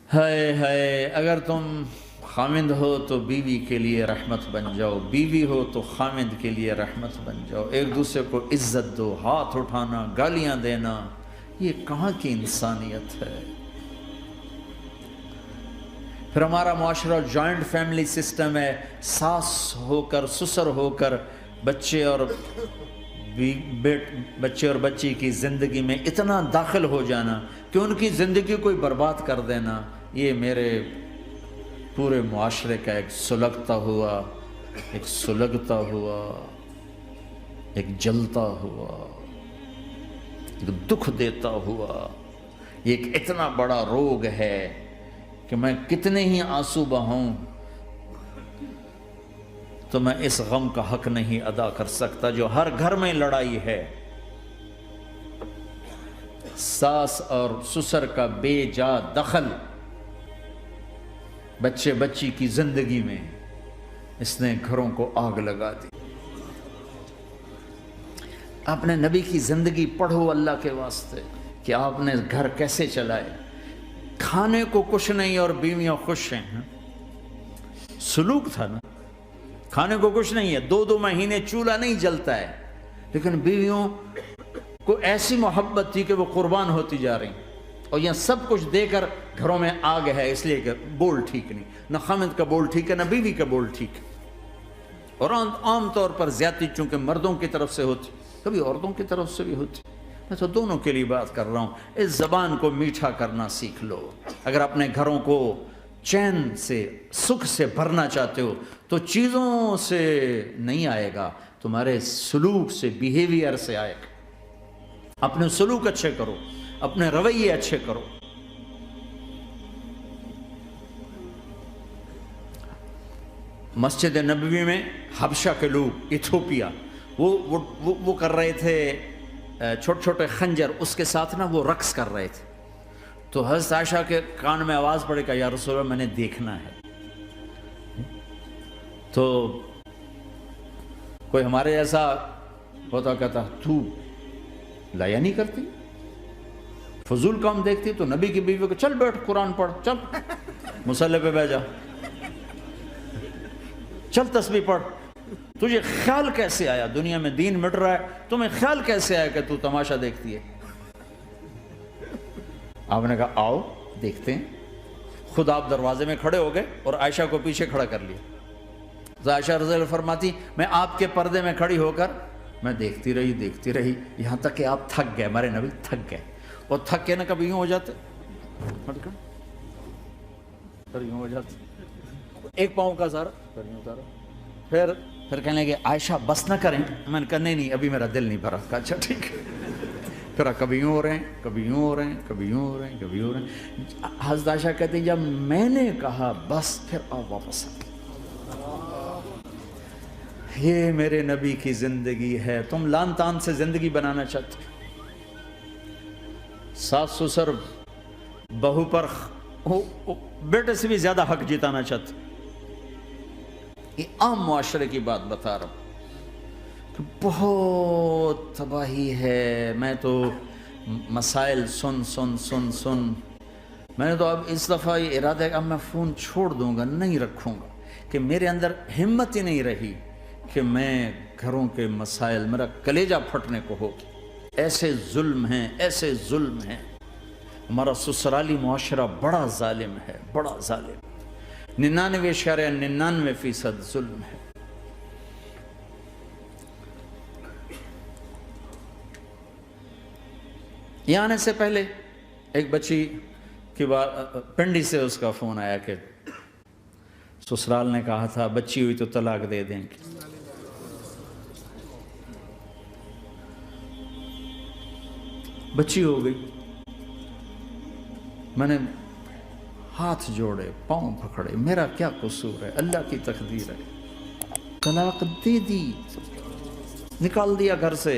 ہائے ہائے، اگر تم خامند ہو تو بیوی کے لیے رحمت بن جاؤ، بیوی ہو تو خامند کے لیے رحمت بن جاؤ، ایک دوسرے کو عزت دو، ہاتھ اٹھانا، گالیاں دینا، یہ کہاں کی انسانیت ہے؟ پھر ہمارا معاشرہ جوائنٹ فیملی سسٹم ہے، ساس ہو کر سسر ہو کر بچے اور بچی کی زندگی میں اتنا داخل ہو جانا کہ ان کی زندگی کوئی برباد کر دینا، یہ میرے پورے معاشرے کا ایک سلگتا ہوا، ایک جلتا ہوا، ایک دکھ دیتا ہوا، یہ ایک اتنا بڑا روگ ہے کہ میں کتنے ہی آنسو بہاؤں تو میں اس غم کا حق نہیں ادا کر سکتا جو ہر گھر میں لڑائی ہے، ساس اور سسر کا بے جا دخل بچے بچی کی زندگی میں، اس نے گھروں کو آگ لگا دی۔ آپ نے نبی کی زندگی پڑھو اللہ کے واسطے کہ آپ نے گھر کیسے چلائے، کھانے کو کچھ نہیں اور بیویاں خوش ہیں، سلوک تھا نا، کھانے کو کچھ نہیں ہے، 2 مہینے چولہا نہیں جلتا ہے، لیکن بیویوں کو ایسی محبت تھی کہ وہ قربان ہوتی جا رہی، اور یہاں سب کچھ دے کر گھروں میں آگ ہے، اس لیے کہ بول ٹھیک نہیں، نہ خامد کا بول ٹھیک ہے نہ بیوی کا بول ٹھیک ہے، اور عام طور پر زیادتی چونکہ مردوں کی طرف سے ہوتی، کبھی عورتوں کی طرف سے بھی ہوتی، میں تو دونوں کے لیے بات کر رہا ہوں۔ اس زبان کو میٹھا کرنا سیکھ لو، اگر اپنے گھروں کو چین سے سکھ سے بھرنا چاہتے ہو تو چیزوں سے نہیں آئے گا، تمہارے سلوک سے، بیہیویئر سے آئے گا۔ اپنے سلوک اچھے کرو، اپنے رویے اچھے کرو۔ مسجد نبوی میں حبشہ کے لوگ، ایتھوپیا، وہ کر رہے تھے چھوٹے چھوٹے خنجر، اس کے ساتھ نا وہ رقص کر رہے تھے، تو حضرت عائشہ کے کان میں آواز پڑے کہ یا رسول اللہ میں نے دیکھنا ہے، تو کوئی ہمارے ایسا ہوتا کہتا تو لایا نہیں کرتی، فضول کام دیکھتی، تو نبی کی بیوی کو چل بیٹھ قرآن پڑھ، چل مصلی پہ بیٹھ جا، چل تسبیح پڑھ، تجھے خیال کیسے آیا، دنیا میں دین مٹ رہا ہے، تمہیں خیال کیسے آیا کہ تو تماشا دیکھتی ہے؟ آپ نے کہا آؤ دیکھتے ہیں، خود آپ دروازے میں کھڑے ہو گئے اور عائشہ کو پیچھے کھڑا کر لیا۔ عائشہ رضی اللہ فرماتی میں آپ کے پردے میں کھڑی ہو کر میں دیکھتی رہی یہاں تک کہ آپ تھک گئے، ہمارے نبی تھک گئے، اور تھک کے نا کبھی یوں ہو جاتے، یوں ہو جاتے، ایک پاؤں کا سارا پھر کہنے لگے عائشہ بس نہ کریں، میں نے کہا نہیں ابھی میرا دل نہیں بھرا، کہا اچھا ٹھیک ہے، پھر کبھی یوں ہو رہے ہیں، کبھی یوں ہو رہے ہیں، کبھی یوں ہو رہے ہیں، کبھی یوں ہو رہے ہیں۔ حضرت عائشہ کہتے ہیں جب میں نے کہا بس، پھر آپ واپس آ گئے۔ یہ میرے نبی کی زندگی ہے، تم لان تان سے زندگی بنانا چاہتے، ساس سسر بہو پر بیٹے سے بھی زیادہ حق جتانا چاہتے، یہ عام معاشرے کی بات بتا رہا ہوں کہ بہت تباہی ہے۔ میں تو مسائل سن میں نے تو اب اس دفعہ یہ ارادہ ہے کہ اب میں فون چھوڑ دوں گا، نہیں رکھوں گا، کہ میرے اندر ہمت ہی نہیں رہی کہ میں گھروں کے مسائل، میرا کلیجہ پھٹنے کو ہو، ایسے ظلم ہیں، ایسے ظلم ہیں، ہمارا سسرالی معاشرہ بڑا ظالم ہے، بڑا ظالم، 99.99% ظلم ہے۔ یہاں آنے سے پہلے ایک بچی کی پنڈی سے اس کا فون آیا کہ سسرال نے کہا تھا بچی ہوئی تو طلاق دے دیں گے۔ بچی ہو گئی، میں نے ہاتھ جوڑے، پاؤں پکڑے، میرا کیا قصور ہے، اللہ کی تقدیر ہے، طلاق دے دی، نکال دیا گھر سے۔